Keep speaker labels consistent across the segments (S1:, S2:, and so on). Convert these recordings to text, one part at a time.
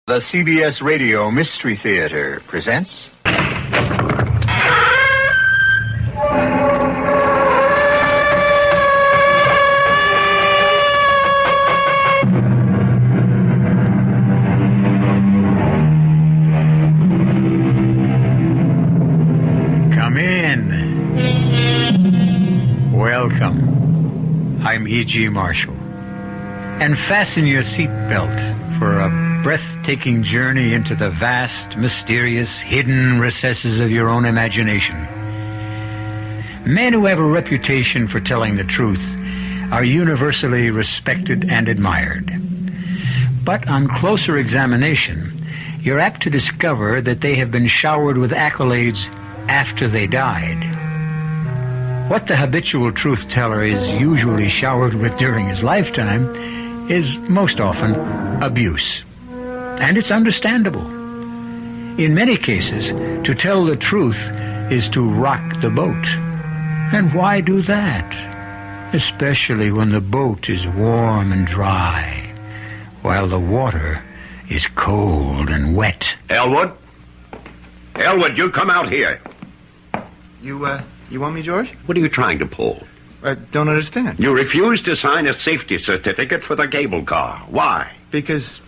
S1: The CBS Radio Mystery Theater presents... Come in. Welcome. I'm E.G. Marshall. And fasten your seatbelt for a breathtaking journey into the vast, mysterious, hidden recesses of your own imagination. Men who have a reputation for telling the truth are universally respected and admired. But on closer examination, you're apt to discover that they have been showered with accolades after they died. What the habitual truth-teller is usually showered with during his lifetime is most often abuse. And it's understandable. In many cases, to tell the truth is to rock the boat. And why do that? Especially when the boat is warm and dry, while the water is cold and wet.
S2: Elwood? Elwood, you come out here.
S3: You want me, George?
S2: What are you trying to pull?
S3: I don't understand.
S2: You refused to sign a safety certificate for the cable car. Why?
S3: Because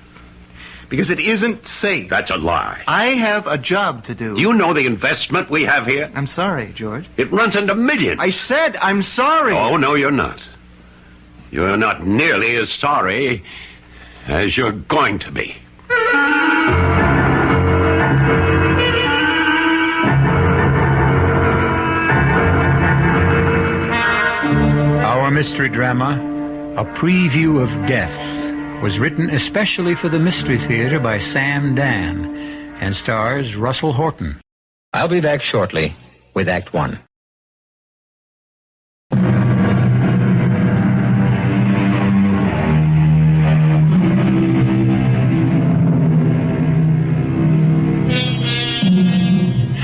S3: it isn't safe.
S2: That's a lie.
S3: I have a job to do.
S2: Do you know the investment we have here?
S3: I'm sorry, George.
S2: It runs into millions.
S3: I said I'm sorry.
S2: Oh, no, you're not. You're not nearly as sorry as you're going to be.
S1: Our mystery drama, A Preview of Death, was written especially for the Mystery Theater by Sam Dann and stars Russell Horton. I'll be back shortly with Act One.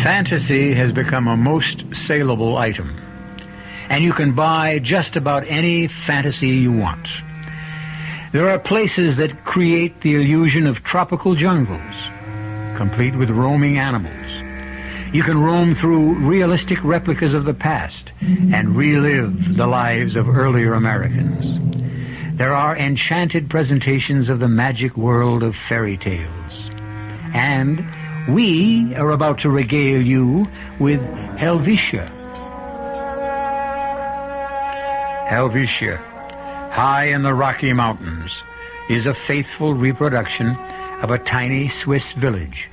S1: Fantasy has become a most saleable item, and you can buy just about any fantasy you want. There are places that create the illusion of tropical jungles, complete with roaming animals. You can roam through realistic replicas of the past and relive the lives of earlier Americans. There are enchanted presentations of the magic world of fairy tales. And we are about to regale you with Helvetia. Helvetia, high in the Rocky Mountains, is a faithful reproduction of a tiny Swiss village.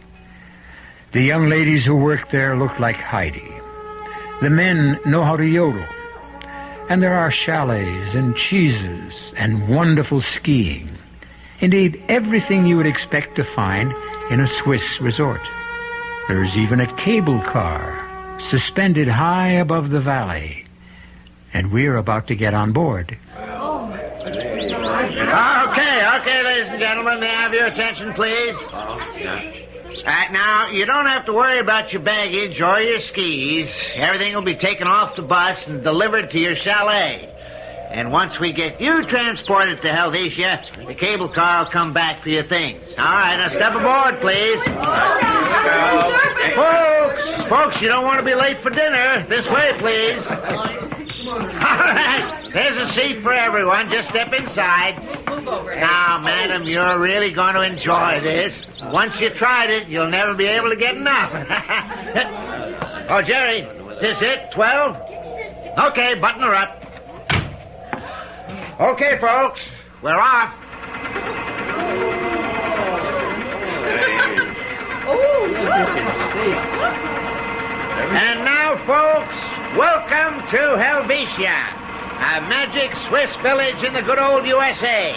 S1: The young ladies who work there look like Heidi. The men know how to yodel. And there are chalets and cheeses and wonderful skiing. Indeed, everything you would expect to find in a Swiss resort. There's even a cable car suspended high above the valley. And we're about to get on board.
S4: Okay, ladies and gentlemen, may I have your attention, please? Now, you don't have to worry about your baggage or your skis. Everything will be taken off the bus and delivered to your chalet. And once we get you transported to Helvetia, the cable car will come back for your things. All right, now step aboard, please. Folks, you don't want to be late for dinner. This way, please. All right, there's a seat for everyone. Just step inside. Now, madam, you're really going to enjoy this. Once you tried it, you'll never be able to get enough. Oh, Jerry, is this it? 12? Okay, button her up. Okay, folks, we're off. And now, folks, welcome to Helvetia, a magic Swiss village in the good old USA.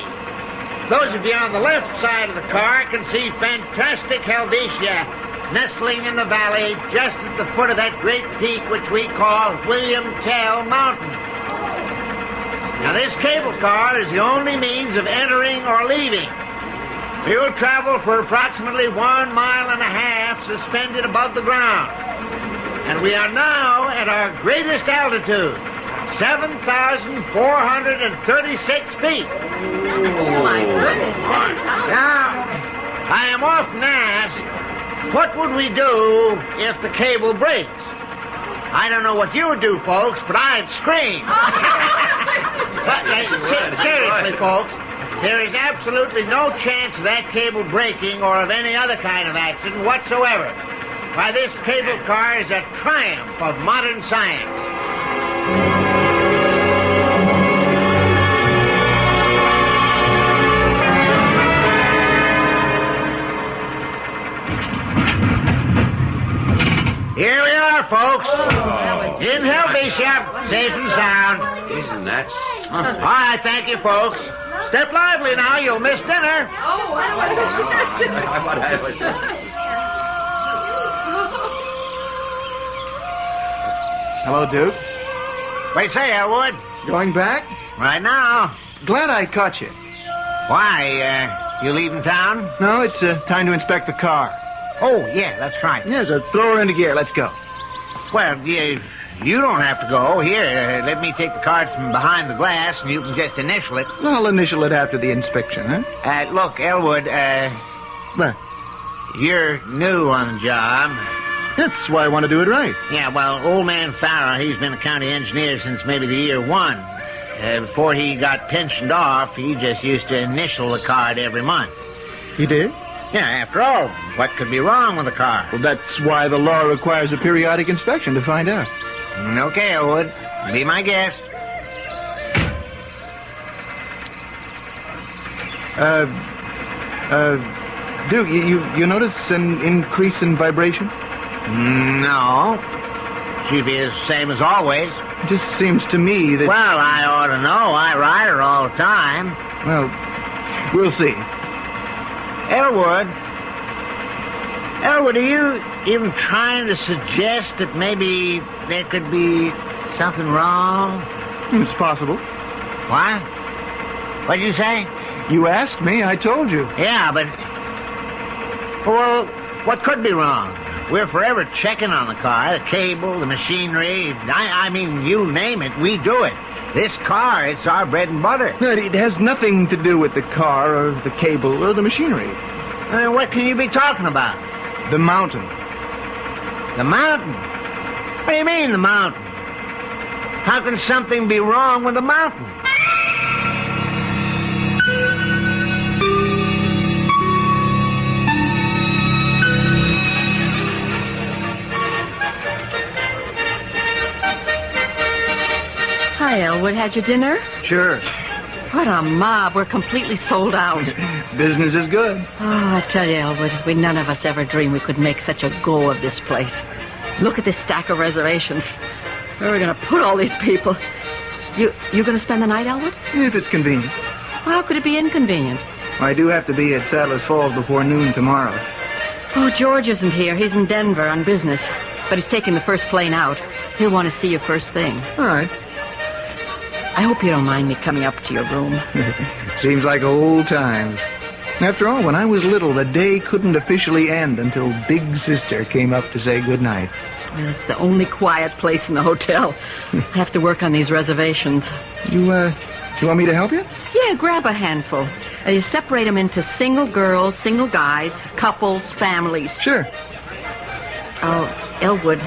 S4: Those of you on the left side of the car can see fantastic Helvetia nestling in the valley just at the foot of that great peak which we call William Tell Mountain. Now, this cable car is the only means of entering or leaving. You'll travel for approximately 1.5 miles suspended above the ground. And we are now at our greatest altitude, 7,436 feet.
S5: Oh, my goodness.
S4: I am often asked, what would we do if the cable breaks? I don't know what you would do, folks, but I'd scream. But, seriously, folks, there is absolutely no chance of that cable breaking or of any other kind of accident whatsoever. Why, this cable car is a triumph of modern science. Here we are, folks. In Helvetia, safe and sound.
S2: Isn't that?
S4: All right, thank you, folks. Step lively now, you'll miss dinner.
S3: Hello, Duke.
S4: What do you say, Elwood?
S3: Going back?
S4: Right now.
S3: Glad I caught you.
S4: Why, you leaving town?
S3: No, it's time to inspect the car.
S4: Oh, yeah, that's right.
S3: Yeah, so throw her into gear. Let's go.
S4: Well, you don't have to go. Here, let me take the card from behind the glass, and you can just initial it.
S3: I'll initial it after the inspection, huh?
S4: Look, Elwood,
S3: What?
S4: you're new on the job.
S3: That's why I want to do it right.
S4: Yeah, well, old man Farrah, he's been a county engineer since maybe the year 1. Before he got pensioned off, he just used to initial the card every month.
S3: He did?
S4: Yeah, after all, what could be wrong with the car?
S3: Well, that's why the law requires a periodic inspection to find out.
S4: Okay, Elwood. Be my guest.
S3: Duke, you notice an increase in vibration?
S4: No. She'd be the same as always.
S3: It just seems to me that...
S4: Well, I ought to know. I ride her all the time.
S3: Well, we'll see.
S4: Elwood, are you even trying to suggest that maybe there could be something wrong?
S3: It's possible.
S4: What? What'd you say?
S3: You asked me, I told you.
S4: Yeah, but... Well, what could be wrong? We're forever checking on the car, the cable, the machinery. I mean, you name it, we do it. This car, it's our bread and butter.
S3: But it has nothing to do with the car or the cable or the machinery.
S4: What can you be talking about?
S3: The mountain.
S4: The mountain? What do you mean, the mountain? How can something be wrong with the mountain?
S5: Hi, Elwood. Had your dinner?
S3: Sure.
S5: What a mob. We're completely sold out.
S3: Business is good.
S5: Oh, I tell you, Elwood, we none of us ever dreamed we could make such a go of this place. Look at this stack of reservations. Where are we going to put all these people? You going to spend the night, Elwood?
S3: If it's convenient.
S5: How could it be inconvenient?
S3: I do have to be at Sadler's Falls before noon tomorrow.
S5: Oh, George isn't here. He's in Denver on business. But he's taking the first plane out. He'll want to see you first thing.
S3: All right.
S5: I hope you don't mind me coming up to your room.
S3: Seems like old times. After all, when I was little, the day couldn't officially end until Big Sister came up to say goodnight.
S5: Well, it's the only quiet place in the hotel. I have to work on these reservations.
S3: You want me to help you?
S5: Yeah, grab a handful. You separate them into single girls, single guys, couples, families.
S3: Sure.
S5: Oh, Elwood,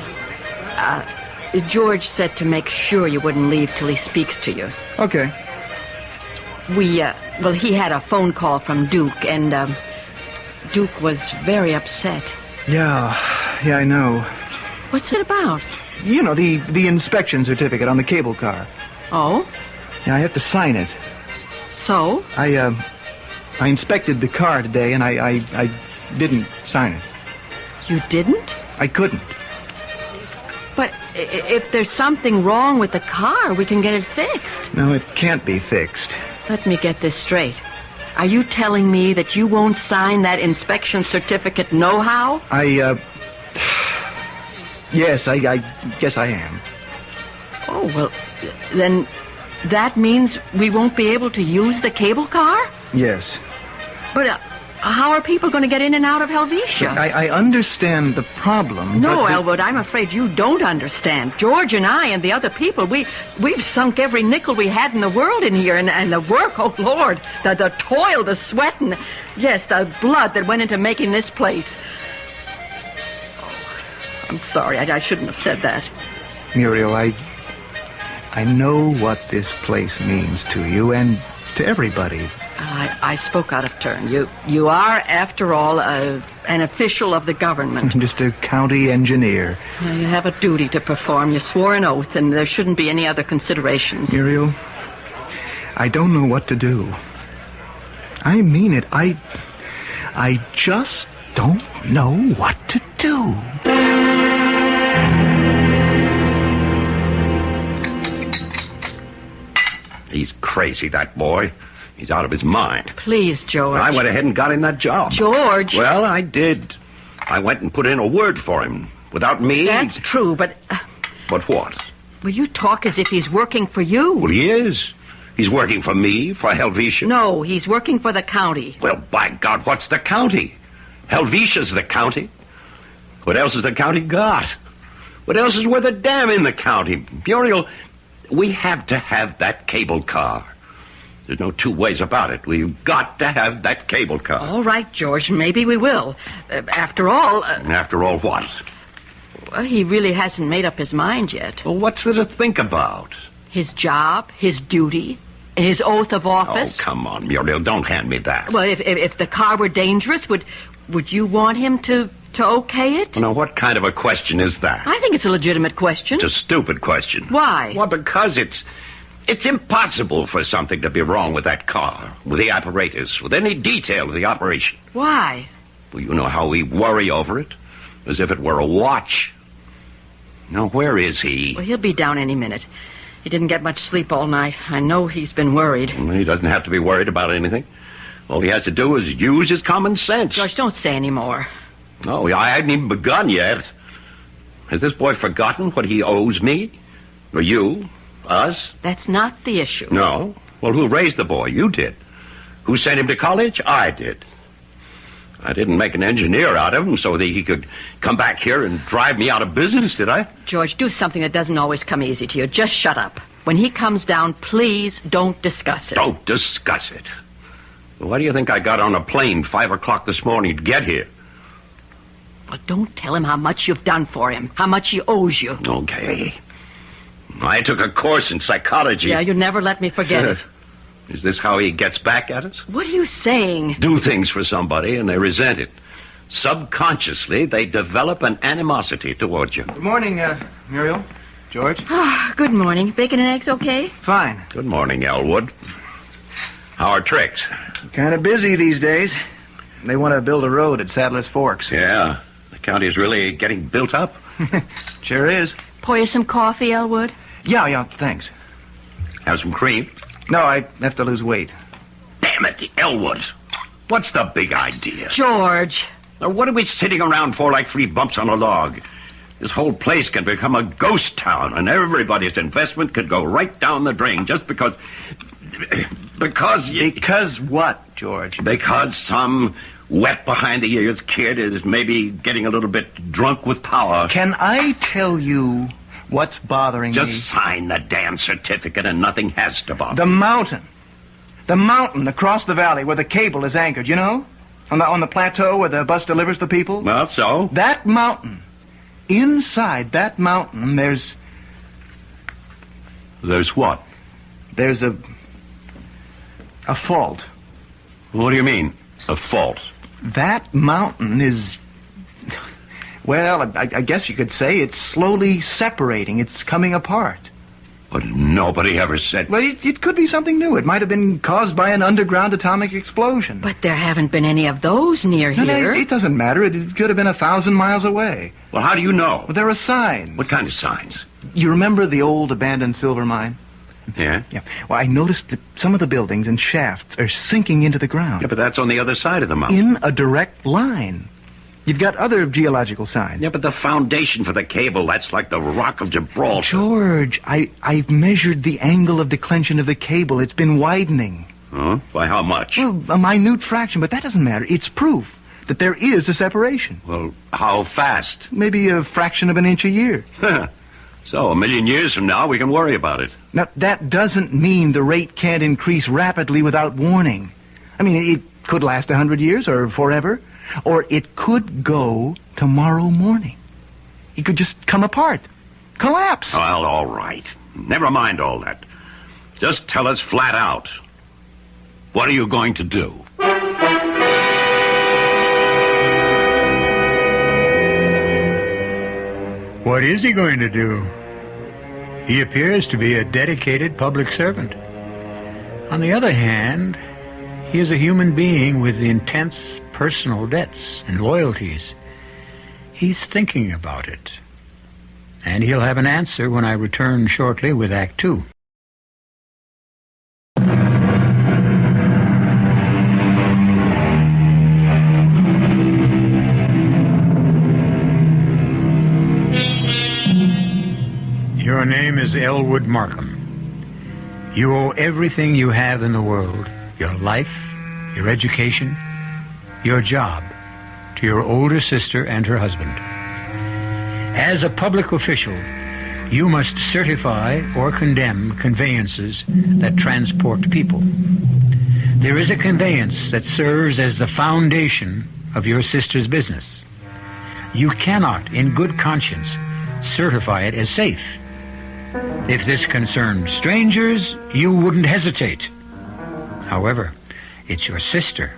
S5: George said to make sure you wouldn't leave till he speaks to you.
S3: Okay.
S5: He had a phone call from Duke, and Duke was very upset.
S3: Yeah, I know.
S5: What's it about?
S3: You know, the inspection certificate on the cable car.
S5: Oh?
S3: Yeah, I have to sign it.
S5: So?
S3: I inspected the car today, and I didn't sign it.
S5: You didn't?
S3: I couldn't.
S5: But if there's something wrong with the car, we can get it fixed.
S3: No, it can't be fixed.
S5: Let me get this straight. Are you telling me that you won't sign that inspection certificate no-how?
S3: Yes, I guess I am.
S5: Oh, well, then that means we won't be able to use the cable car?
S3: Yes.
S5: But How are people going to get in and out of Helvetia?
S3: I understand the problem.
S5: No,
S3: but
S5: Elwood, I'm afraid you don't understand. George and I and the other people, we've sunk every nickel we had in the world in here, and the work, oh, Lord, the toil, the sweat, and, yes, the blood that went into making this place. Oh, I'm sorry, I shouldn't have said that.
S3: Muriel, I know what this place means to you and to everybody.
S5: I spoke out of turn. You are, after all, an official of the government.
S3: Just a county engineer.
S5: You have a duty to perform. You swore an oath, and there shouldn't be any other considerations.
S3: Muriel, I don't know what to do. I mean it. I just don't know what to do.
S2: He's crazy, that boy. He's out of his mind.
S5: Please, George.
S2: I went ahead and got him that job.
S5: George.
S2: Well, I did. I went and put in a word for him. Without me...
S5: That's true, but...
S2: But what?
S5: Well, you talk as if he's working for you.
S2: Well, he is. He's working for me, for Helvetia.
S5: No, he's working for the county.
S2: Well, by God, what's the county? Helvetia's the county. What else has the county got? What else is worth a damn in the county? Muriel, we have to have that cable car. There's no two ways about it. We've got to have that cable car.
S5: All right, George, maybe we will. After all...
S2: After all what?
S5: Well, he really hasn't made up his mind yet.
S2: Well, what's there to think about?
S5: His job, his duty, his oath of office.
S2: Oh, come on, Muriel, don't hand me that.
S5: Well, if the car were dangerous, would you want him to okay it?
S2: Now, what kind of a question is that?
S5: I think it's a legitimate question.
S2: It's a stupid question.
S5: Why?
S2: Well, because it's impossible for something to be wrong with that car, with the apparatus, with any detail of the operation.
S5: Why?
S2: Well, you know how we worry over it, as if it were a watch. Now, where is he?
S5: Well, he'll be down any minute. He didn't get much sleep all night. I know he's been worried.
S2: Well, he doesn't have to be worried about anything. All he has to do is use his common sense.
S5: George, don't say any more.
S2: Oh, I hadn't even begun yet. Has this boy forgotten what he owes me? Or you? Us?
S5: That's not the issue.
S2: No. Well, who raised the boy? You did. Who sent him to college? I did. I didn't make an engineer out of him so that he could come back here and drive me out of business, did I?
S5: George, do something that doesn't always come easy to you. Just shut up. When he comes down, please don't discuss it.
S2: Don't discuss it. Well, why do you think I got on a plane 5 o'clock this morning to get here?
S5: Well, don't tell him how much you've done for him, how much he owes you.
S2: Okay. I took a course in psychology.
S5: Yeah, you never let me forget it.
S2: Is this how he gets back at us?
S5: What are you saying?
S2: Do things for somebody and they resent it. Subconsciously, they develop an animosity towards you.
S3: Good morning, Muriel. George.
S5: Oh, good morning. Bacon and eggs okay?
S3: Fine.
S2: Good morning, Elwood. How are tricks?
S3: Kind of busy these days. They want to build a road at Saddler's Forks.
S2: Yeah. The county is really getting built up.
S3: Sure is.
S5: Pour you some coffee, Elwood?
S3: Yeah, thanks.
S2: Have some cream?
S3: No, I have to lose weight.
S2: Damn it, Elwood. What's the big idea?
S5: George.
S2: Now, what are we sitting around for like 3 bumps on a log? This whole place can become a ghost town, and everybody's investment could go right down the drain just because...
S3: Because what, George?
S2: Because some wet behind-the-ears kid is maybe getting a little bit drunk with power.
S3: Can I tell you what's bothering me?
S2: Just sign the damn certificate and nothing has to bother.
S3: The mountain. The mountain across the valley where the cable is anchored, you know? On the plateau where the bus delivers the people?
S2: Well, so?
S3: That mountain. Inside that mountain, there's...
S2: There's what?
S3: There's a fault.
S2: What do you mean, a fault?
S3: That mountain is... Well, I guess you could say it's slowly separating. It's coming apart.
S2: But nobody ever said...
S3: Well, it could be something new. It might have been caused by an underground atomic explosion.
S5: But there haven't been any of those near here.
S3: No, it doesn't matter. It could have been 1,000 miles away.
S2: Well, how do you know?
S3: Well, there are signs.
S2: What kind of signs?
S3: You remember the old abandoned silver mine?
S2: Yeah?
S3: Yeah. Well, I noticed that some of the buildings and shafts are sinking into the ground.
S2: Yeah, but that's on the other side of the mountain.
S3: In a direct line. You've got other geological signs.
S2: Yeah, but the foundation for the cable, that's like the Rock of Gibraltar.
S3: George, I've measured the angle of declension of the cable. It's been widening.
S2: Huh? By how much?
S3: Well, a minute fraction, but that doesn't matter. It's proof that there is a separation.
S2: Well, how fast?
S3: Maybe a fraction of an inch a year.
S2: So, 1,000,000 years from now, we can worry about it.
S3: Now, that doesn't mean the rate can't increase rapidly without warning. I mean, it could last 100 years or forever, or it could go tomorrow morning. It could just come apart, collapse.
S2: Well, all right. Never mind all that. Just tell us flat out. What are you going to do?
S1: What is he going to do? He appears to be a dedicated public servant. On the other hand, he is a human being with intense personal debts and loyalties. He's thinking about it. And he'll have an answer when I return shortly with Act 2. Your name is Elwood Markham. You owe everything you have in the world, your life, your education, your job, to your older sister and her husband. As a public official, you must certify or condemn conveyances that transport people. There is a conveyance that serves as the foundation of your sister's business. You cannot, in good conscience, certify it as safe. If this concerned strangers, you wouldn't hesitate. However, it's your sister.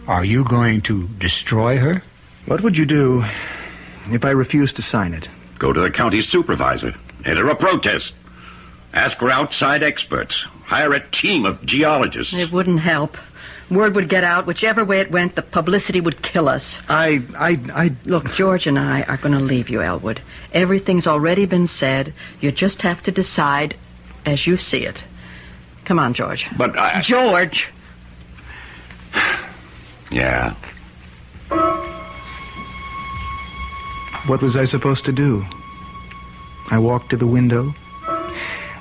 S1: Are you going to destroy her?
S3: What would you do if I refused to sign it?
S2: Go to the county supervisor. Enter a protest. Ask for outside experts. Hire a team of geologists.
S5: It wouldn't help. Word would get out. Whichever way it went, the publicity would kill us.
S3: Look,
S5: George and I are going to leave you, Elwood. Everything's already been said. You just have to decide as you see it. Come on, George.
S2: But I...
S5: George!
S2: Yeah.
S3: what was I supposed to do? I walked to the window.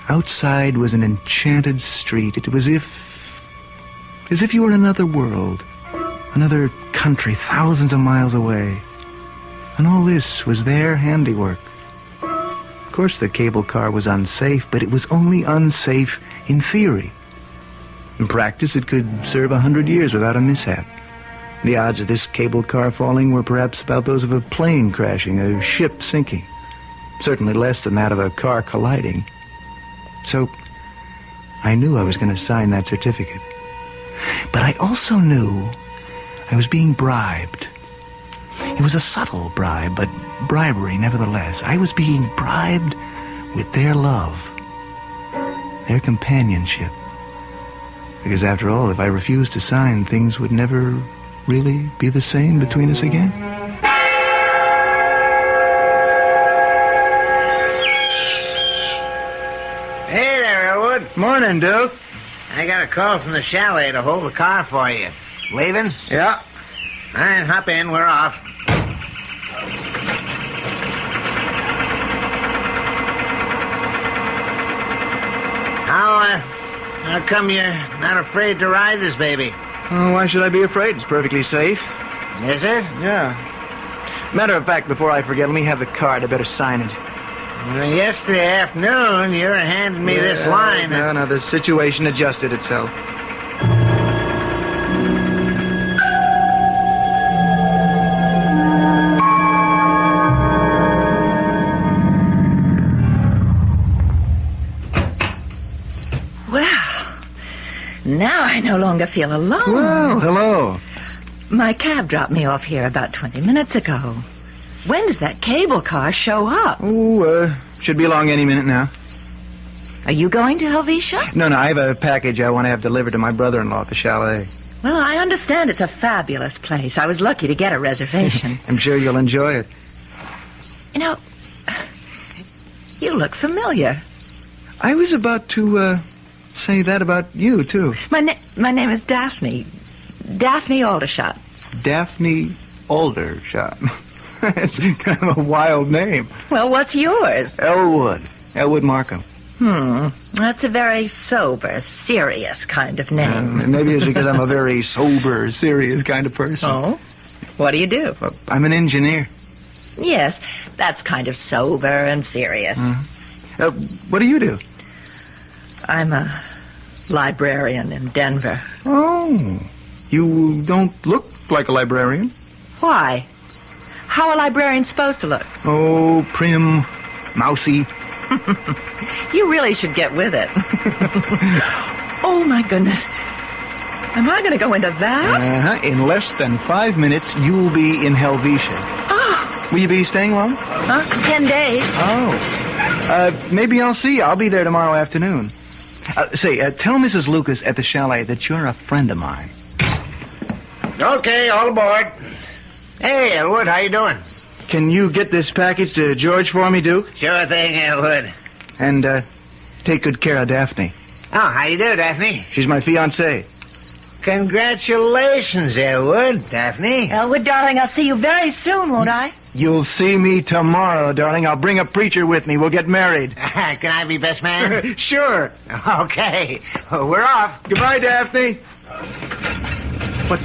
S3: Outside was an enchanted street. It was as if you were in another world, another country thousands of miles away. And all this was their handiwork. Of course, the cable car was unsafe, but it was only unsafe in theory. In practice, it could serve 100 years without a mishap. The odds of this cable car falling were perhaps about those of a plane crashing, a ship sinking. Certainly less than that of a car colliding. So, I knew I was going to sign that certificate. But I also knew I was being bribed. It was a subtle bribe, but bribery nevertheless. I was being bribed with their love, their companionship. Because after all, if I refused to sign, things would never really be the same between us again.
S4: Hey there, Elwood.
S3: Morning, Duke.
S4: I got a call from the chalet to hold the car for you. Leaving?
S3: Yeah.
S4: All right, hop in. We're off. How come you're not afraid to ride this baby?
S3: Oh, why should I be afraid? It's perfectly safe.
S4: Is it?
S3: Yeah. Matter of fact, before I forget, let me have the card. I better sign it.
S4: Well, yesterday afternoon, you handed me this line.
S3: No, the situation adjusted itself.
S6: Now I no longer feel alone.
S3: Well, hello.
S6: My cab dropped me off here about 20 minutes ago. When does that cable car show up?
S3: Oh, should be along any minute now.
S6: Are you going to Helvetia?
S3: No, I have a package I want to have delivered to my brother-in-law at the chalet.
S6: Well, I understand it's a fabulous place. I was lucky to get a reservation.
S3: I'm sure you'll enjoy it.
S6: You know, you look familiar.
S3: I was about to, say that about you, too.
S6: My name is Daphne. Daphne Aldershot.
S3: Daphne Aldershot. It's kind of a wild name.
S6: Well, what's yours?
S3: Elwood Markham.
S6: That's a very sober, serious kind of name.
S3: Maybe it's because I'm a very sober, serious kind of person.
S6: Oh? What do you do?
S3: I'm an engineer.
S6: Yes, that's kind of sober and serious.
S3: What do you do?
S6: I'm a librarian in Denver.
S3: Oh, you don't look like a librarian.
S6: Why? How are librarians supposed to look?
S3: Oh, prim, mousy.
S6: You really should get with it. Oh, my goodness. Am I going to go into that?
S3: In less than 5 minutes, you'll be in Helvetia.
S6: Oh.
S3: Will you be staying long?
S6: 10 days.
S3: Oh. Maybe I'll see you. I'll be there tomorrow afternoon. Tell Mrs. Lucas at the chalet that you're a friend of mine.
S4: Okay, all aboard. Hey, Elwood, how you doing?
S3: Can you get this package to George for me, Duke?
S4: Sure thing, Elwood.
S3: And, take good care of Daphne.
S4: Oh, how you do, Daphne?
S3: She's my fiancée.
S4: Congratulations, Elwood, Daphne.
S6: Elwood, darling, I'll see you very soon, won't I?
S3: You'll see me tomorrow, darling. I'll bring a preacher with me. We'll get married.
S4: Can I be best man?
S3: Sure.
S4: Okay. We're off.
S3: Goodbye, Daphne. What's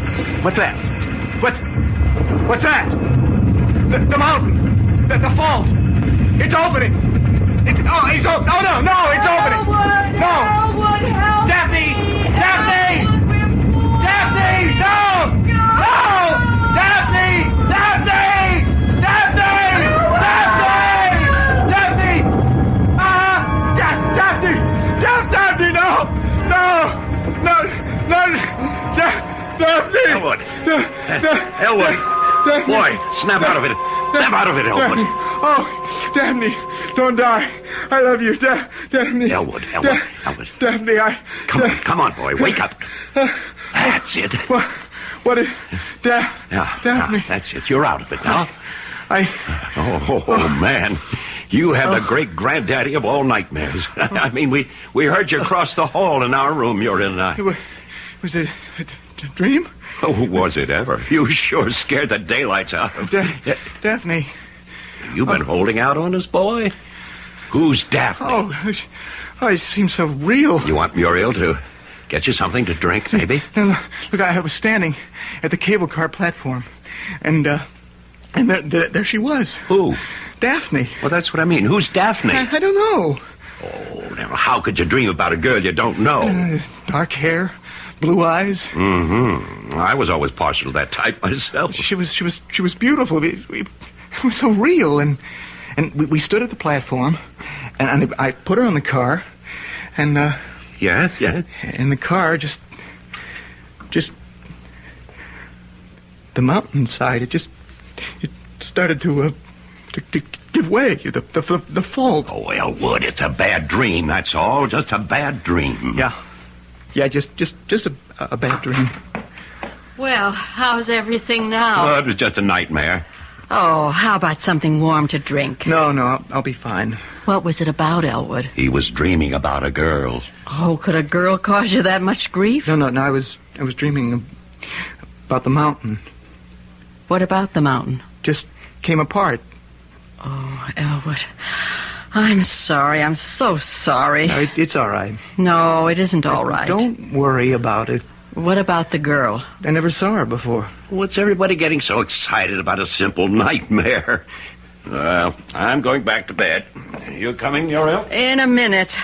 S3: that? What's that? The mountain. The fault. It's opening. It's open. Oh, no, it's opening.
S5: Elwood,
S3: No.
S5: Elwood, help
S3: Daphne!
S5: me.
S3: Daphne!
S5: Elwood, we're full.
S3: Daphne! No! No! Daphne! Daphne! Daphne! Daphne! Daphne! Daphne! No! Daphne!
S2: Elwood. Elwood. Boy, snap out of it. Snap out of it, Elwood.
S3: Oh, Daphne, don't die. I love you, Daphne.
S2: Elwood.
S3: Daphne,
S2: Come on, boy. Wake up. That's it.
S3: What is... Daphne.
S2: That's it. You're out of it now.
S3: Oh,
S2: man. You have the great granddaddy of all nightmares. I mean, we heard you across the hall in our room you're in.
S3: Was it a dream?
S2: Oh, was it ever? You sure scared the daylights out of
S3: Daphne.
S2: You've been holding out on us, boy? Who's Daphne?
S3: Oh, it seems so real.
S2: You want Muriel to get you something to drink, maybe?
S3: No, look, I was standing at the cable car platform, and there she was.
S2: Who?
S3: Daphne.
S2: Well, that's what I mean. Who's Daphne?
S3: I don't know.
S2: Oh, now, how could you dream about a girl you don't know?
S3: Dark hair, blue eyes.
S2: Mm-hmm. I was always partial to that type myself.
S3: She was beautiful. It was so real, and we stood at the platform, and I put her on the car, and
S2: Yeah.
S3: And the car just the mountainside. It started to give way. The fault.
S2: Oh, Elwood, it's a bad dream. That's all. Just a bad dream.
S3: Yeah, just a bad dream.
S5: Well, how's everything now?
S2: Oh, it was just a nightmare.
S5: Oh, how about something warm to drink?
S3: No, I'll be fine.
S5: What was it about, Elwood?
S2: He was dreaming about a girl.
S5: Oh, could a girl cause you that much grief?
S3: No, I was dreaming about the mountain.
S5: What about the mountain?
S3: Just came apart.
S5: Oh, Elwood, I'm sorry. I'm so sorry.
S3: It's all right.
S5: No, it isn't all right.
S3: Don't worry about it.
S5: What about the girl?
S3: I never saw her before.
S2: What's everybody getting so excited about a simple nightmare? Well, I'm going back to bed. You coming, Muriel?
S5: In a minute.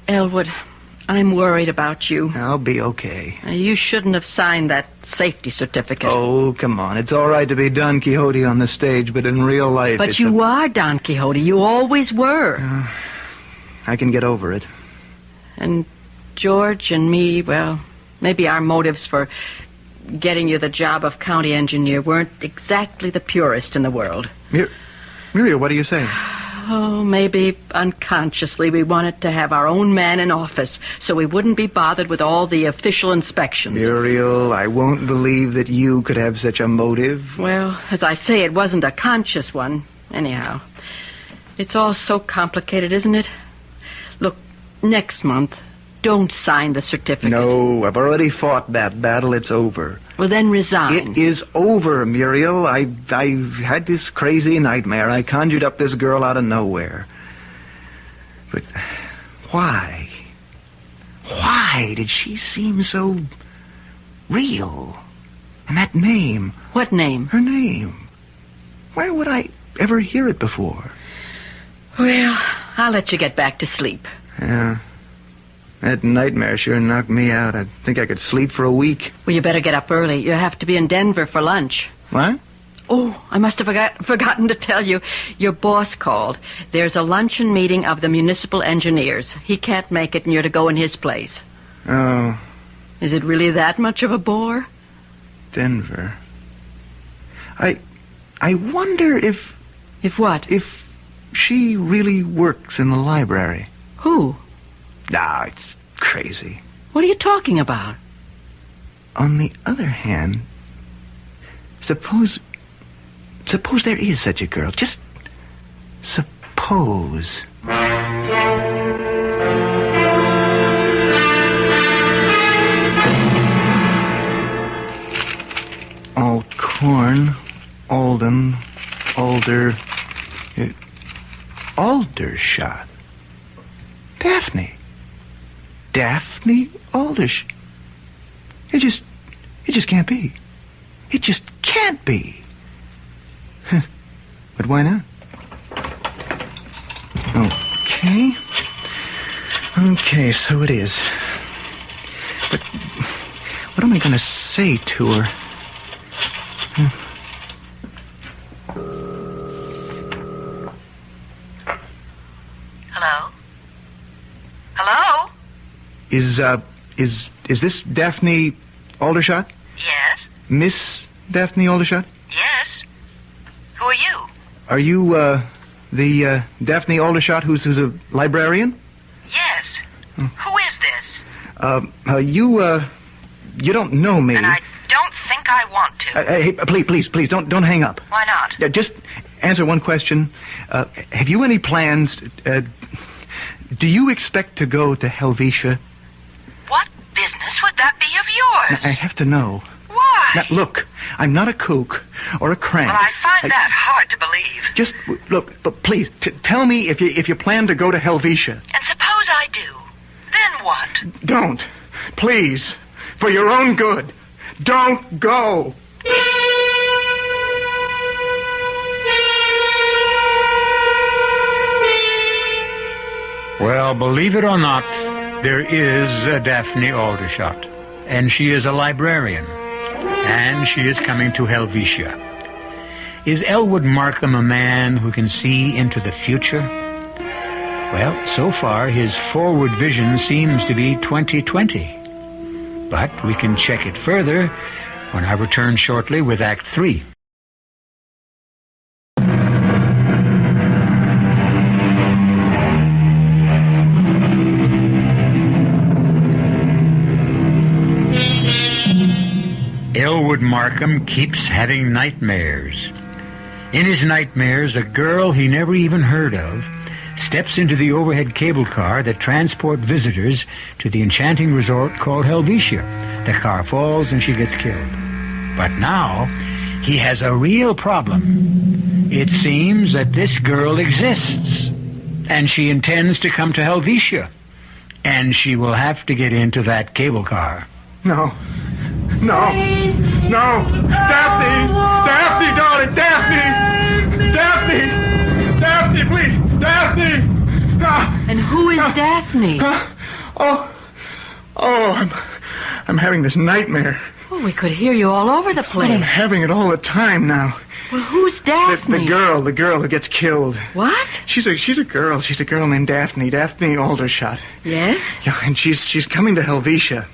S5: Elwood, I'm worried about you.
S3: I'll be okay.
S5: You shouldn't have signed that safety certificate.
S3: Oh, come on. It's all right to be Don Quixote on the stage, but in real life...
S5: But you are Don Quixote. You always were.
S3: I can get over it.
S5: And George and me, well, maybe our motives for getting you the job of county engineer weren't exactly the purest in the world.
S3: Muriel, what do you say?
S5: Oh, maybe unconsciously we wanted to have our own man in office so we wouldn't be bothered with all the official inspections.
S3: Muriel, I won't believe that you could have such a motive.
S5: Well, as I say, it wasn't a conscious one. Anyhow, it's all so complicated, isn't it? Look, next month, don't sign the certificate.
S3: No, I've already fought that battle. It's over.
S5: Well, then resign.
S3: It is over, Muriel. I had this crazy nightmare. I conjured up this girl out of nowhere. But why? Why did she seem so real? And that name.
S5: What name?
S3: Her name. Where would I ever hear it before?
S5: Well, I'll let you get back to sleep.
S3: Yeah. That nightmare sure knocked me out. I think I could sleep for a week.
S5: Well, you better get up early. You have to be in Denver for lunch.
S3: What?
S5: Oh, I must have forgotten to tell you. Your boss called. There's a luncheon meeting of the municipal engineers. He can't make it, and you're to go in his place.
S3: Oh.
S5: Is it really that much of a bore?
S3: Denver. I wonder if...
S5: If what?
S3: If she really works in the library.
S5: Who?
S3: Nah, it's crazy.
S5: What are you talking about?
S3: On the other hand, suppose there is such a girl. Just suppose. All corn, Alden, Aldershot. Daphne Aldershot. It just can't be. It just can't be. But why not? Okay, so it is. But what am I going to say to her?
S6: Hello? Hello?
S3: Is this Daphne Aldershot?
S6: Yes?
S3: Miss Daphne Aldershot?
S6: Yes? Who are you?
S3: Are you, the Daphne Aldershot who's a librarian?
S6: Yes. Who is this?
S3: You don't know me.
S6: And I don't think I want to.
S3: Hey, please, don't hang up.
S6: Why not?
S3: Just answer one question. Have you any plans, do you expect to go to Helvetia?
S6: What business would that be of yours?
S3: I have to know.
S6: Why?
S3: Now, look, I'm not a kook or a crank.
S6: Well, I find that hard to believe.
S3: Just, look, please, tell me if you plan to go to Helvetia.
S6: And suppose I do. Then what?
S3: Don't. Please. For your own good. Don't go.
S1: Well, believe it or not, there is a Daphne Aldershot, and she is a librarian, and she is coming to Helvetia. Is Elwood Markham a man who can see into the future? Well, so far, his forward vision seems to be 2020. But we can check it further when I return shortly with Act 3. Elwood Markham keeps having nightmares. In his nightmares, a girl he never even heard of steps into the overhead cable car that transport visitors to the enchanting resort called Helvetia. The car falls and she gets killed. But now, he has a real problem. It seems that this girl exists, and she intends to come to Helvetia, and she will have to get into that cable car.
S3: No, Daphne, darling, Daphne, please, Daphne.
S5: And who is Daphne?
S3: I'm having this nightmare.
S5: Oh, we could hear you all over the place.
S3: I'm having it all the time now.
S5: Well, who's Daphne?
S3: The girl who gets killed.
S5: What?
S3: She's a girl named Daphne Aldershot.
S5: Yes?
S3: Yeah, and she's coming to Helvetia.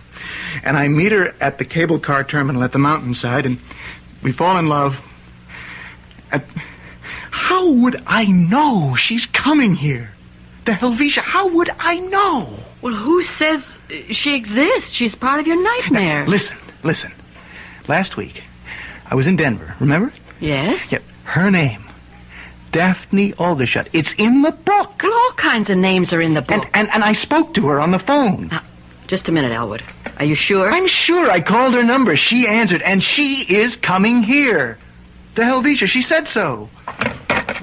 S3: And I meet her at the cable car terminal at the mountainside, and we fall in love. How would I know she's coming here? To Helvetia, how would I know?
S5: Well, who says she exists? She's part of your nightmare.
S3: Now, listen. Last week, I was in Denver, remember?
S5: Yes?
S3: Yeah, her name, Daphne Aldershot. It's in the book.
S5: Well, all kinds of names are in the book.
S3: And I spoke to her on the phone.
S5: Now, just a minute, Elwood. Are you sure?
S3: I'm sure. I called her number. She answered, and she is coming here. To Helvetia. She said so.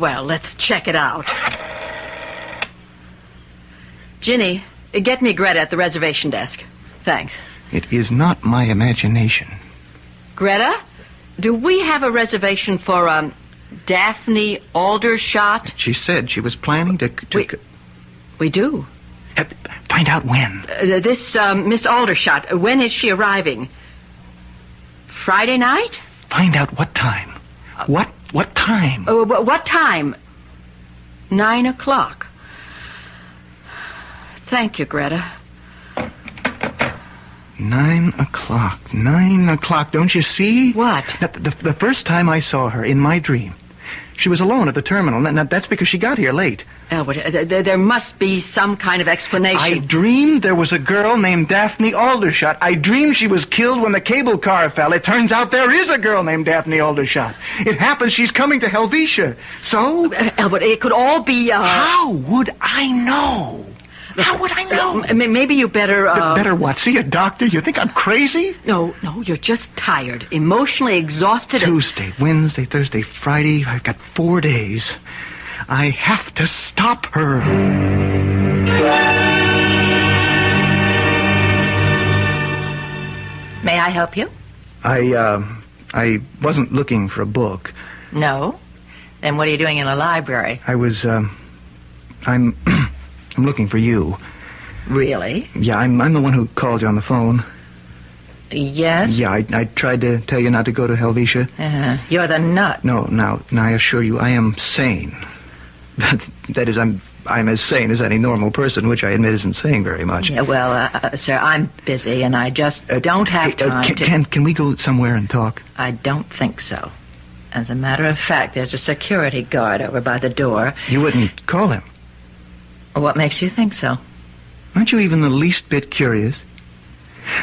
S5: Well, let's check it out. Ginny, get me Greta at the reservation desk. Thanks.
S3: It is not my imagination.
S5: Greta, do we have a reservation for, Daphne Aldershot?
S3: She said she was planning to...
S5: We do.
S3: Find out when.
S5: This, Miss Aldershot, when is she arriving? Friday night?
S3: Find out what time. What time?
S5: What time? 9 o'clock. Thank you, Greta.
S3: 9 o'clock. 9 o'clock. Don't you see?
S5: What?
S3: Now, the first time I saw her in my dream, she was alone at the terminal. Now, that's because she got here late.
S5: Albert, there must be some kind of explanation.
S3: I dreamed there was a girl named Daphne Aldershot. I dreamed she was killed when the cable car fell. It turns out there is a girl named Daphne Aldershot. It happens she's coming to Helvetia. So?
S5: Albert, it could all be,
S3: How would I know? How would I know?
S5: Maybe you better,
S3: Better what? See a doctor? You think I'm crazy?
S5: No, you're just tired, emotionally exhausted.
S3: Tuesday, Wednesday, Thursday, Friday. I've got 4 days. I have to stop her.
S6: May I help you?
S3: I wasn't looking for a book.
S6: No? Then what are you doing in a library?
S3: I'm looking for you.
S6: Really?
S3: Yeah, I'm the one who called you on the phone.
S6: Yes?
S3: Yeah, I tried to tell you not to go to Helvetia.
S6: You're the nut.
S3: No, now I assure you, I am sane. That is, I'm as sane as any normal person, which I admit isn't saying very much.
S6: Yeah, well, sir, I'm busy, and I just don't have time to...
S3: Can we go somewhere and talk?
S6: I don't think so. As a matter of fact, there's a security guard over by the door.
S3: You wouldn't call him?
S6: What makes you think so?
S3: Aren't you even the least bit curious?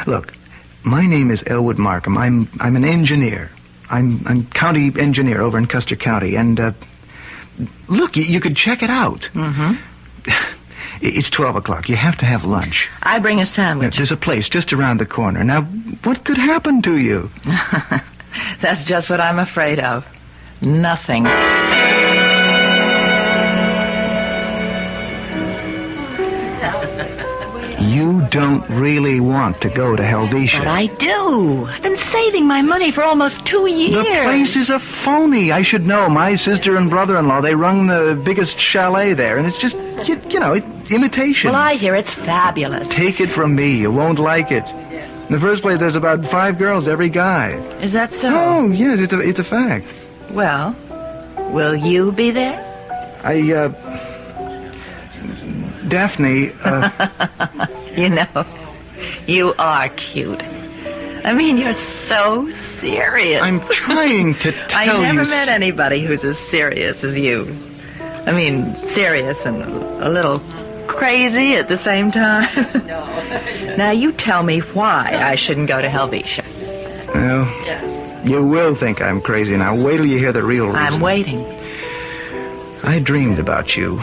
S3: Look, my name is Elwood Markham. I'm an engineer. I'm county engineer over in Custer County, and, look, you could check it out.
S6: Mm-hmm.
S3: It's 12 o'clock. You have to have lunch.
S6: I bring a sandwich.
S3: There's a place just around the corner. Now, what could happen to you?
S6: That's just what I'm afraid of. Nothing.
S3: You don't really want to go to Helvetia.
S6: But I do. I've been saving my money for almost 2 years.
S3: The place is a phony. I should know. My sister and brother-in-law, they run the biggest chalet there, and it's just, you know, imitation.
S6: Well, I hear it's fabulous.
S3: Take it from me. You won't like it. In the first place, there's about 5 girls to every guy.
S6: Is that so?
S3: Oh, yes, it's a fact.
S6: Well, will you be there?
S3: Daphne,
S6: You know, you are cute. I mean, you're so serious.
S3: I'm trying to tell you...
S6: I never met anybody who's as serious as you. I mean, serious and a little crazy at the same time. Now, you tell me why I shouldn't go to Helvetia.
S3: Well, you will think I'm crazy. Now, wait till you hear the real reason.
S6: I'm waiting.
S3: I dreamed about you.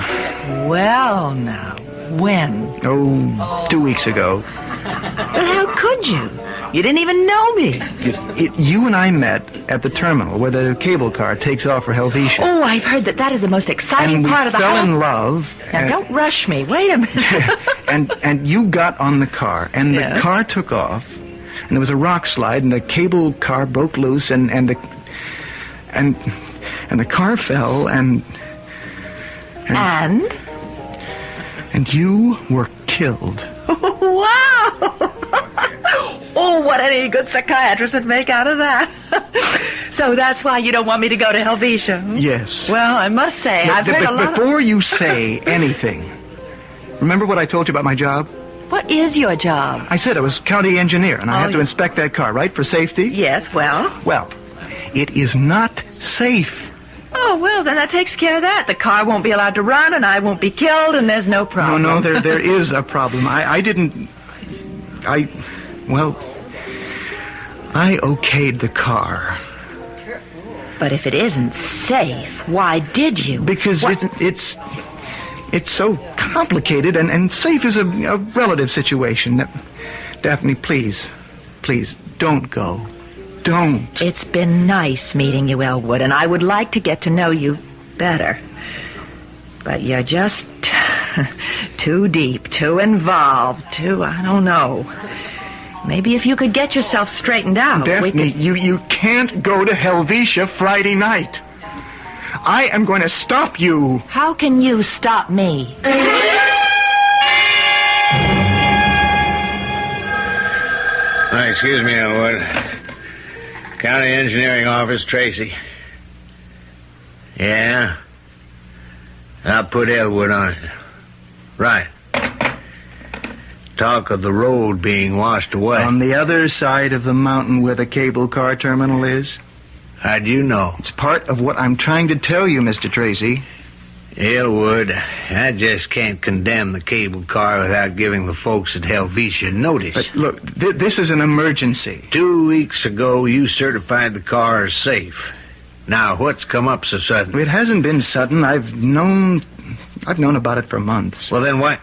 S6: Well, now, when?
S3: 2 weeks ago.
S6: But how could you? You didn't even know me.
S3: You and I met at the terminal where the cable car takes off for Helvetia.
S6: Oh, I've heard that is the most exciting part of the whole...
S3: And we fell in love.
S6: Now, don't rush me. Wait a minute.
S3: and you got on the car, and the car took off, and there was a rock slide, and the cable car broke loose, and the car fell, and you were killed.
S6: Wow! Oh, what any good psychiatrist would make out of that. So that's why you don't want me to go to Helvetia?
S3: Yes.
S6: Well, I must say, I've heard a lot
S3: Before you say anything, remember what I told you about my job?
S6: What is your job?
S3: I said I was county engineer, and I have to inspect that car, right, for safety?
S6: Yes, well?
S3: Well, it is not safe.
S6: Oh, well, then that takes care of that. The car won't be allowed to run, and I won't be killed, and there's no problem.
S3: No, there is a problem. I okayed the car.
S6: But if it isn't safe, why did you?
S3: Because it's so complicated, and safe is a relative situation. Daphne, please, don't go. Don't.
S6: It's been nice meeting you, Elwood, and I would like to get to know you better. But you're just Too deep, too involved, I don't know. Maybe if you could get yourself straightened out,
S3: Daphne, you can't go to Helvetia Friday night. I am going to stop you.
S6: How can you stop me?
S4: Excuse me, Elwood. County Engineering Office, Tracy. Yeah? I'll put Elwood on it. Right. Talk of the road being washed away.
S3: On the other side of the mountain where the cable car terminal is.
S4: How'd you know?
S3: It's part of what I'm trying to tell you, Mr. Tracy.
S4: Elwood, I just can't condemn the cable car without giving the folks at Helvetia notice.
S3: But look, this is an emergency.
S4: 2 weeks ago, you certified the car as safe. Now, what's come up so sudden?
S3: It hasn't been sudden. I've known about it for months.
S4: Well, then what?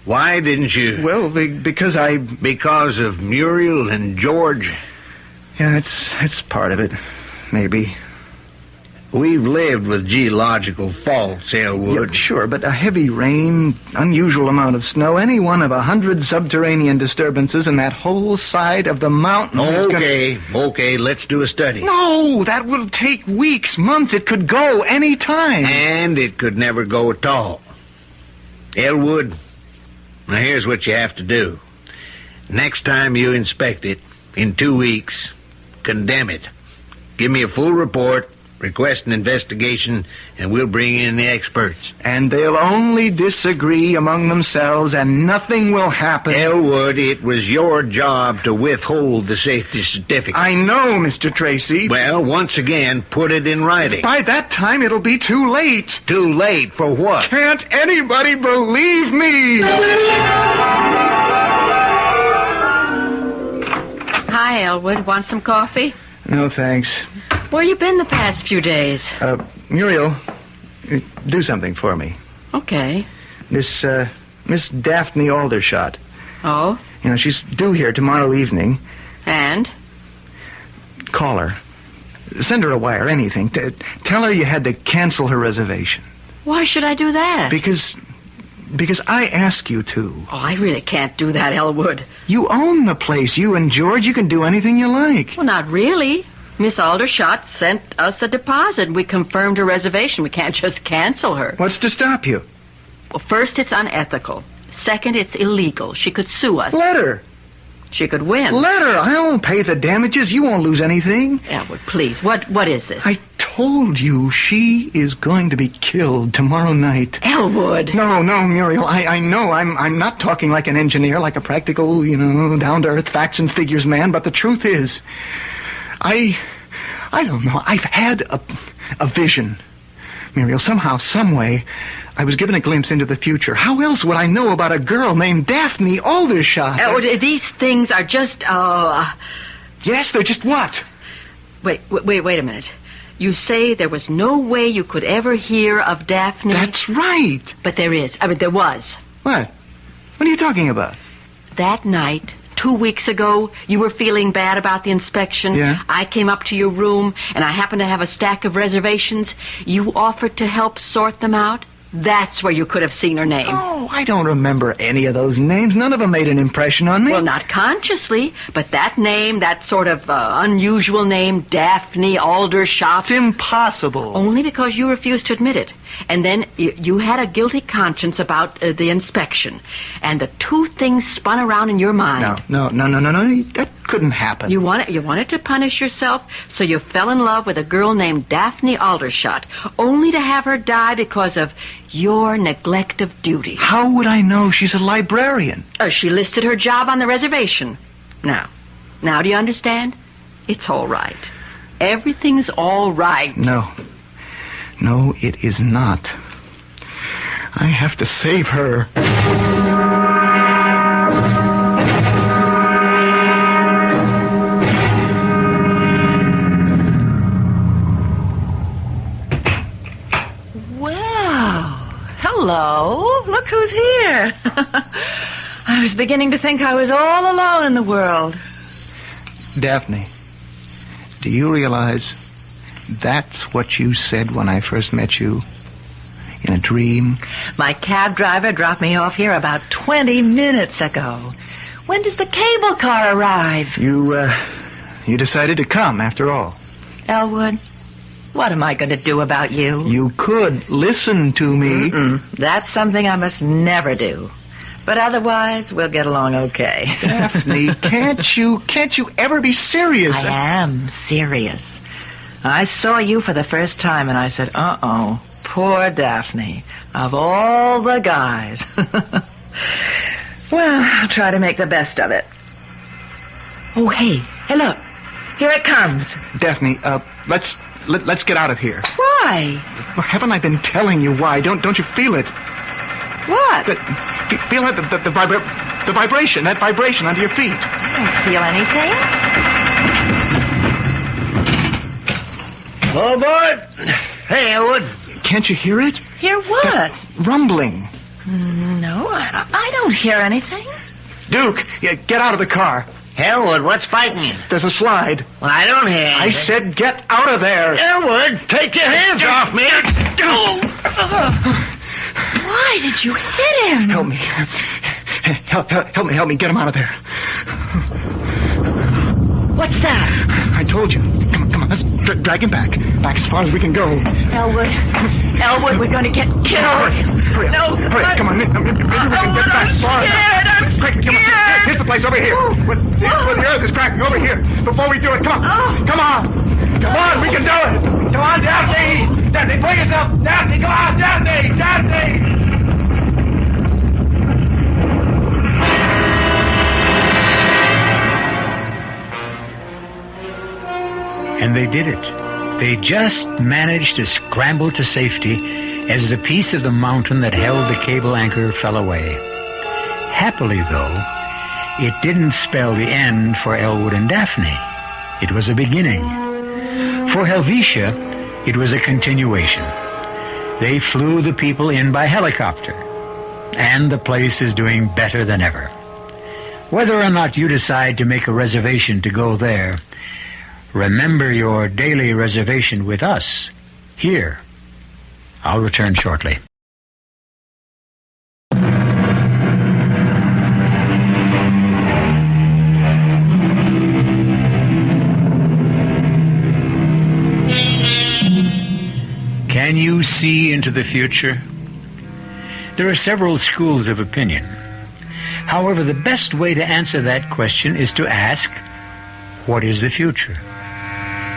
S4: Why didn't you?
S3: Well, because
S4: Because of Muriel and George?
S3: Yeah, it's part of it. Maybe.
S4: We've lived with geological faults, Elwood.
S3: Yeah, sure, but a heavy rain, unusual amount of snow, any one of 100 subterranean disturbances in that whole side of the mountain is
S4: Okay, let's do a study.
S3: No, that will take weeks, months. It could go any time.
S4: And it could never go at all. Elwood, now here's what you have to do. Next time you inspect it, in 2 weeks, condemn it. Give me a full report, request an investigation, and we'll bring in the experts.
S3: And they'll only disagree among themselves, and nothing will happen.
S4: Elwood, it was your job to withhold the safety certificate.
S3: I know, Mr. Tracy.
S4: Well, once again, put it in writing.
S3: By that time, it'll be too late.
S4: Too late for what?
S3: Can't anybody believe me?
S5: Hi, Elwood. Want some coffee?
S3: No, thanks.
S5: Where you been the past few days?
S3: Muriel, do something for me.
S5: Okay.
S3: This, Miss Daphne Aldershot.
S5: Oh?
S3: You know, she's due here tomorrow evening.
S5: And?
S3: Call her. Send her a wire, anything. Tell her you had to cancel her reservation.
S5: Why should I do that?
S3: Because I ask you to.
S5: Oh, I really can't do that, Elwood.
S3: You own the place. You and George, you can do anything you like.
S5: Well, not really. Miss Aldershot sent us a deposit. We confirmed her reservation. We can't just cancel her.
S3: What's to stop you?
S5: Well, first, it's unethical. Second, it's illegal. She could sue us.
S3: Let her.
S5: She could win.
S3: Let her. I'll pay the damages. You won't lose anything.
S5: Elwood, please. What is this?
S3: I told you she is going to be killed tomorrow night.
S5: Elwood.
S3: No, Muriel. I know. I'm not talking like an engineer, like a practical, down-to-earth facts and figures man, but the truth is, I don't know. I've had a vision. Muriel, somehow, some way, I was given a glimpse into the future. How else would I know about a girl named Daphne Aldershot?
S5: These things are just,
S3: Yes, they're just what?
S5: Wait a minute. You say there was no way you could ever hear of Daphne?
S3: That's right.
S5: But there is. There was.
S3: What? What are you talking about?
S5: That night, 2 weeks ago, you were feeling bad about the inspection.
S3: Yeah.
S5: I came up to your room, and I happened to have a stack of reservations. You offered to help sort them out. That's where you could have seen her name.
S3: Oh, I don't remember any of those names. None of them made an impression on me.
S5: Well, not consciously, but that name, that sort of unusual name, Daphne Aldershot.
S3: It's impossible.
S5: Only because you refused to admit it. And then you had a guilty conscience about the inspection. And the two things spun around in your mind.
S3: No. That couldn't happen.
S5: You wanted to punish yourself, so you fell in love with a girl named Daphne Aldershot, only to have her die because of your neglect of duty.
S3: How would I know she's a librarian?
S5: She listed her job on the reservation. Now do you understand? It's all right. Everything's all right.
S3: No, it is not. I have to save her.
S6: Hello, look who's here. I was beginning to think I was all alone in the world.
S3: Daphne, do you realize that's what you said when I first met you? In a dream?
S6: My cab driver dropped me off here about 20 minutes ago. When does the cable car arrive?
S3: You decided to come, after all.
S6: Elwood, what am I going to do about you?
S3: You could listen to me.
S6: That's something I must never do. But otherwise, we'll get along okay.
S3: Daphne, can't you ever be serious?
S6: I am serious. I saw you for the first time and I said, uh-oh, poor Daphne, of all the guys. Well, I'll try to make the best of it. Oh, hey, look. Here it comes.
S3: Daphne, let's get out of here.
S6: Why?
S3: Well, haven't I been telling you why? Don't you feel it?
S6: What?
S3: Feel the vibration, that vibration under your feet.
S6: I don't feel anything.
S4: All aboard. Hey, Elwood.
S3: Can't you hear it?
S6: Hear what?
S3: That rumbling.
S6: No, I don't hear anything.
S3: Duke, get out of the car.
S4: Elwood, what's fighting you?
S3: There's a slide.
S4: Well, I don't hear anything.
S3: I said get out of there.
S4: Elwood, take your hands off me.
S6: Why did you hit him?
S3: Help me. Help me get him out of there.
S6: What's that?
S3: I told you. Come on, let's drag him back as far as we can go.
S6: Elwood, we're going to get killed.
S3: Hurry up.
S6: No,
S3: Hurry up, come on. Maybe we can get back far enough.
S6: I'm scared.
S3: Come on. Here's the place over here. Where the earth is cracking over here. Before we do it, come on. Come on, we can do it. Come on, Daphne. Daphne, bring yourself. Daphne, come on, Daphne.
S1: And they did it. They just managed to scramble to safety as the piece of the mountain that held the cable anchor fell away. Happily, though, it didn't spell the end for Elwood and Daphne. It was a beginning. For Helvetia, it was a continuation. They flew the people in by helicopter, and the place is doing better than ever. Whether or not you decide to make a reservation to go there, remember your daily reservation with us, here. I'll return shortly. Can you see into the future? There are several schools of opinion. However, the best way to answer that question is to ask, what is the future?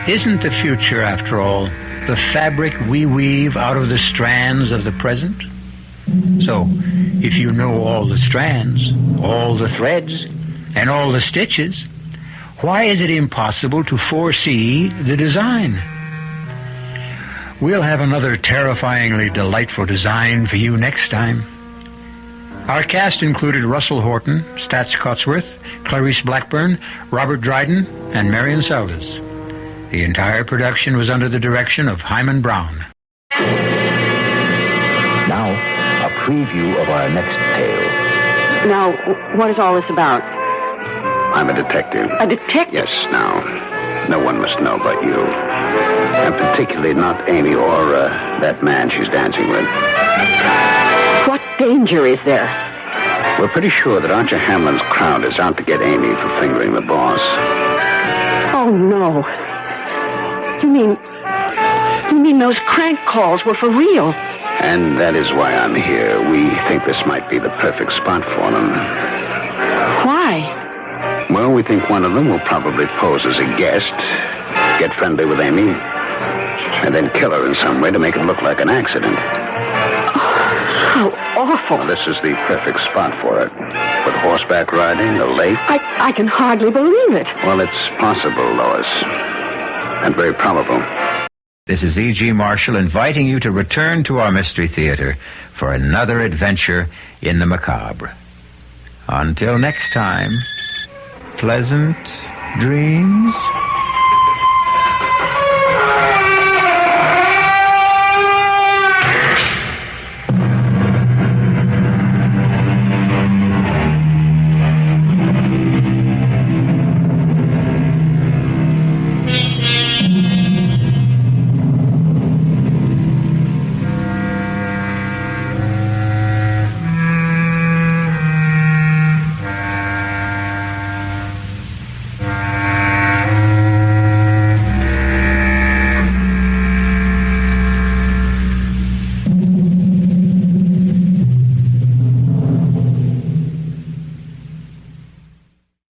S1: Isn't the future, after all, the fabric we weave out of the strands of the present? So, if you know all the strands, all the threads, and all the stitches, why is it impossible to foresee the design? We'll have another terrifyingly delightful design for you next time. Our cast included Russell Horton, Staats Cotsworth, Clarise Blackburn, Robert Dryden, and Marian Seldes. The entire production was under the direction of Himan Brown.
S7: Now, a preview of our next tale.
S8: Now, what is all this about?
S2: I'm a detective.
S8: A detective?
S2: Yes, now. No one must know but you. And particularly not Amy or that man she's dancing with.
S8: What danger is there?
S2: We're pretty sure that Archer Hamlin's crowd is out to get Amy for fingering the boss.
S8: Oh, no. You mean those crank calls were for real?
S2: And that is why I'm here. We think this might be the perfect spot for them.
S8: Why?
S2: Well, we think one of them will probably pose as a guest, get friendly with Amy, and then kill her in some way to make it look like an accident.
S8: How awful.
S2: Well, this is the perfect spot for it. With horseback riding, a lake.
S8: I can hardly believe it.
S2: Well, it's possible, Lois. And very probable.
S9: This is E.G. Marshall inviting you to return to our Mystery Theater for another adventure in the macabre. Until next time, pleasant dreams.